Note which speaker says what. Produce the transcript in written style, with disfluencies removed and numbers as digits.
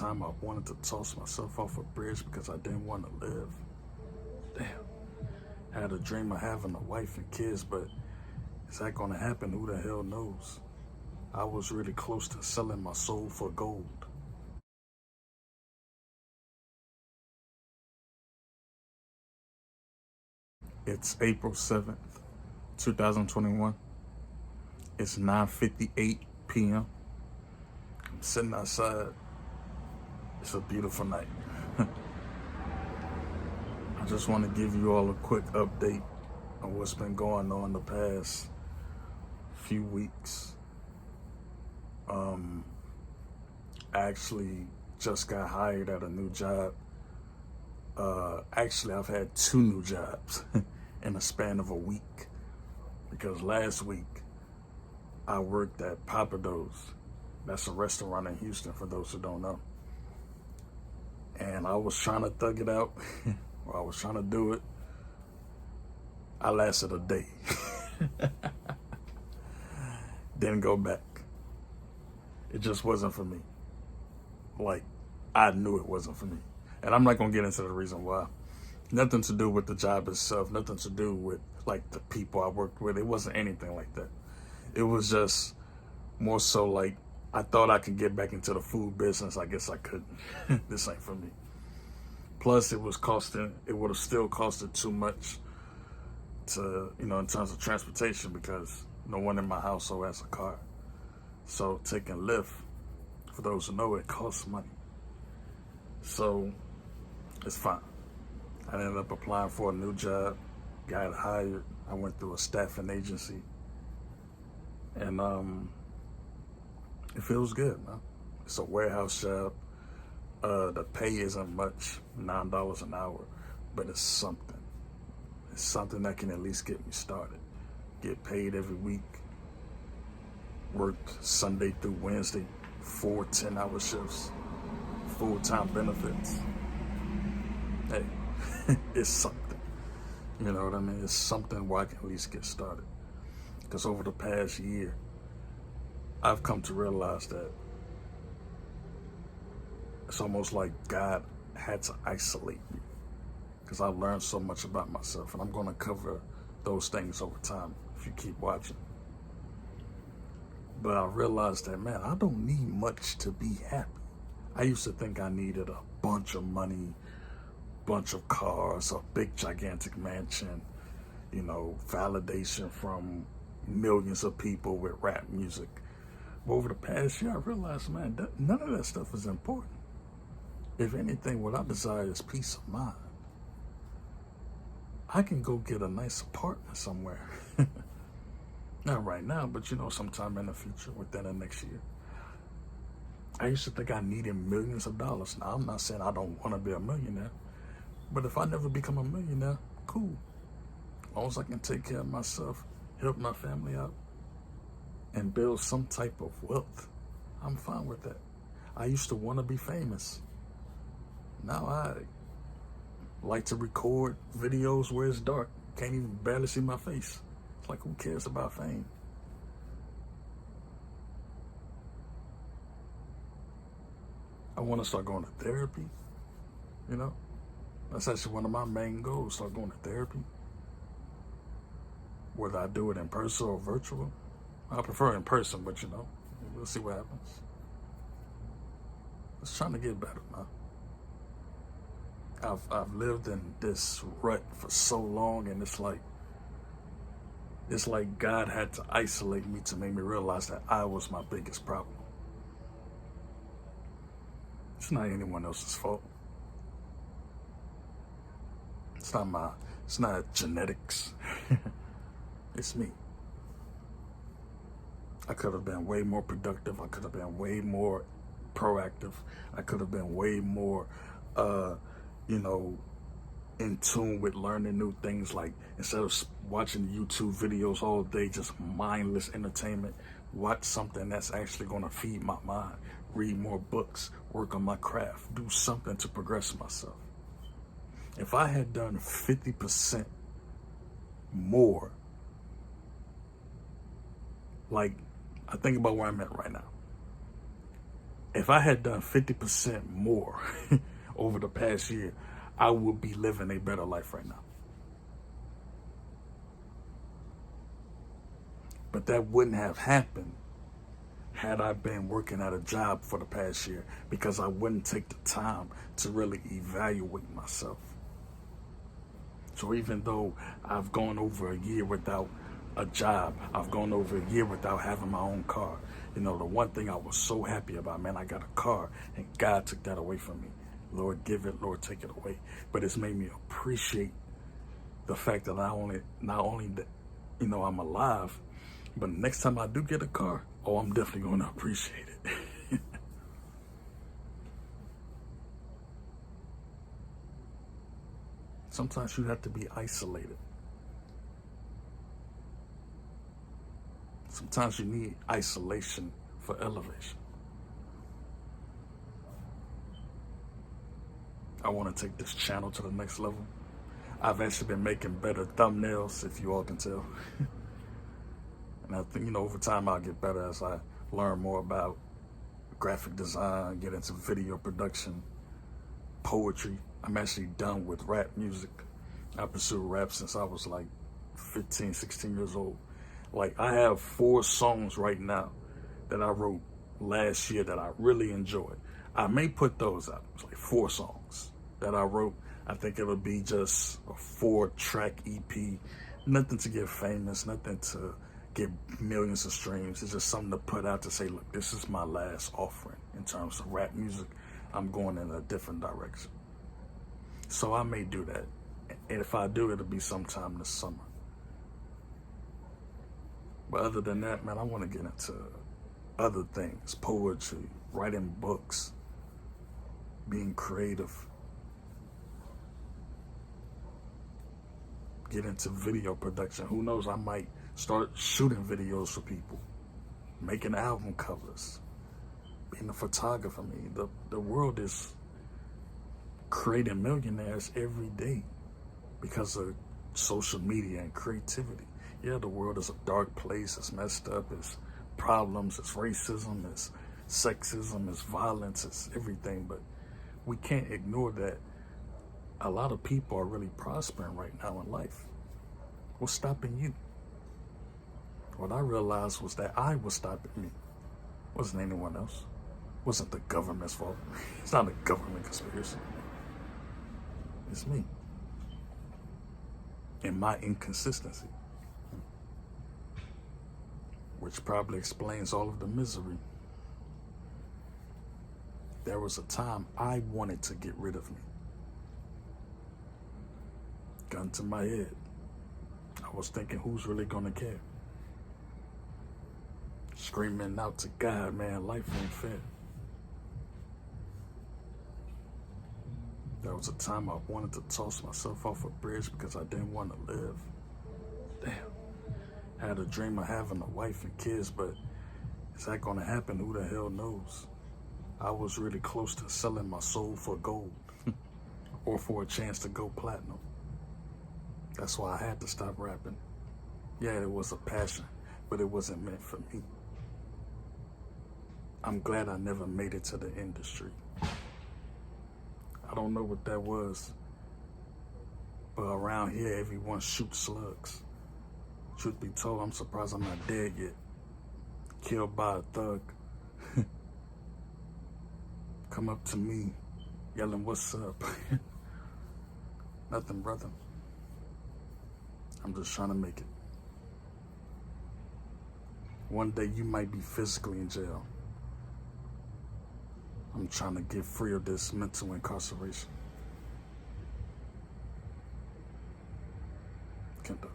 Speaker 1: time I wanted to toss myself off a bridge because I didn't want to live. Damn. I had a dream of having a wife and kids, but is that going to happen? Who the hell knows? I was really close to selling my soul for gold. It's April 7th, 2021. It's 9:58 p.m. I'm sitting outside. It's a beautiful night. I just want to give you all a quick update on what's been going on the past few weeks. I actually just got hired at a new job. Actually, I've had two new jobs in the span of a week because last week I worked at Papados. That's a restaurant in Houston, for those who don't know. And I was trying to thug it out, or I was trying to do it. I lasted a day. Didn't go back. It just wasn't for me. Like, I knew it wasn't for me. And I'm not going to get into the reason why. Nothing to do with the job itself, nothing to do with like the people I worked with. It wasn't anything like that. It was just more so like I thought I could get back into the food business. I guess I couldn't. This ain't for me. Plus, it would have still costed too much to, in terms of transportation because no one in my household has a car. So taking Lyft, for those who know, it costs money. So it's fine. I ended up applying for a new job, got hired. I went through a staffing agency, and it feels good, man. It's a warehouse job. The pay isn't much, $9 an hour, but it's something. It's something that can at least get me started. Get paid every week. Work Sunday through Wednesday, 4 10-hour shifts, full-time benefits. Hey, it's something. You know what I mean? It's something where I can at least get started. Because over the past year, I've come to realize that it's almost like God had to isolate me. Because I've learned so much about myself. And I'm going to cover those things over time if you keep watching. But I realized that, man, I don't need much to be happy. I used to think I needed a bunch of money, bunch of cars, a big gigantic mansion, validation from millions of people with rap music. But over the past year, I realized, man, none of that stuff is important. If anything, what I desire is peace of mind. I can go get a nice apartment somewhere. Not right now, but sometime in the future, within the next year. I used to think I needed millions of dollars. Now, I'm not saying I don't want to be a millionaire, but if I never become a millionaire, cool. As long as I can take care of myself, help my family out, and build some type of wealth, I'm fine with that. I used to want to be famous. Now I like to record videos where it's dark. Can't even barely see my face. It's like, who cares about fame? I want to start going to therapy. That's actually one of my main goals, start going to therapy. Whether I do it in person or virtual. I prefer in person, but we'll see what happens. Just trying to get better, man. I've lived in this rut for so long, and it's like God had to isolate me to make me realize that I was my biggest problem. It's not anyone else's fault. It's not genetics. It's me. I could have been way more productive. I could have been way more proactive. I could have been way more, in tune with learning new things. Like, instead of watching YouTube videos all day, just mindless entertainment, watch something that's actually going to feed my mind. Read more books, work on my craft, do something to progress myself. If I had done 50% more, like, I think about where I'm at right now. If I had done 50% more over the past year, I would be living a better life right now. But that wouldn't have happened had I been working at a job for the past year, because I wouldn't take the time to really evaluate myself. So even though I've gone over a year without a job, I've gone over a year without having my own car, the one thing I was so happy about, man, I got a car, and God took that away from me. Lord, give it, Lord, take it away. But it's made me appreciate the fact that not only that, I'm alive, but next time I do get a car, I'm definitely going to appreciate it. Sometimes you have to be isolated. Sometimes you need isolation for elevation. I want to take this channel to the next level. I've actually been making better thumbnails, if you all can tell. And I think, over time I'll get better as I learn more about graphic design, get into video production, poetry. I'm actually done with rap music. I pursued rap since I was like 15, 16 years old. Like, I have 4 songs right now that I wrote last year that I really enjoyed. I may put those out. It's like 4 songs that I wrote. I think it'll be just a 4-track EP. Nothing to get famous, nothing to get millions of streams. It's just something to put out to say, look, this is my last offering in terms of rap music. I'm going in a different direction. So I may do that. And if I do, it'll be sometime this summer. But other than that, man, I want to get into other things. Poetry, writing books, being creative. Get into video production. Who knows, I might start shooting videos for people, making album covers, being a photographer. I mean, the world is creating millionaires every day because of social media and creativity. Yeah, the world is a dark place. It's messed up. It's problems. It's racism. It's sexism. It's violence. It's everything. But we can't ignore that a lot of people are really prospering right now in life. What's stopping you? What I realized was that I was stopping me. It wasn't anyone else. It wasn't the government's fault. It's not a government conspiracy. It's me. And my inconsistency. Which probably explains all of the misery. There was a time I wanted to get rid of me. Gun to my head. I was thinking, who's really gonna care? Screaming out to God, man, life ain't fair. There was a time I wanted to toss myself off a bridge because I didn't want to live. Damn. I had a dream of having a wife and kids, but is that gonna happen? Who the hell knows? I was really close to selling my soul for gold or for a chance to go platinum. That's why I had to stop rapping. Yeah, it was a passion, but it wasn't meant for me. I'm glad I never made it to the industry. I don't know what that was, but around here, everyone shoots slugs. Truth be told, I'm surprised I'm not dead yet. Killed by a thug. Come up to me, yelling, "What's up?" Nothing, brother. I'm just trying to make it. One day you might be physically in jail. I'm trying to get free of this mental incarceration. Kendo.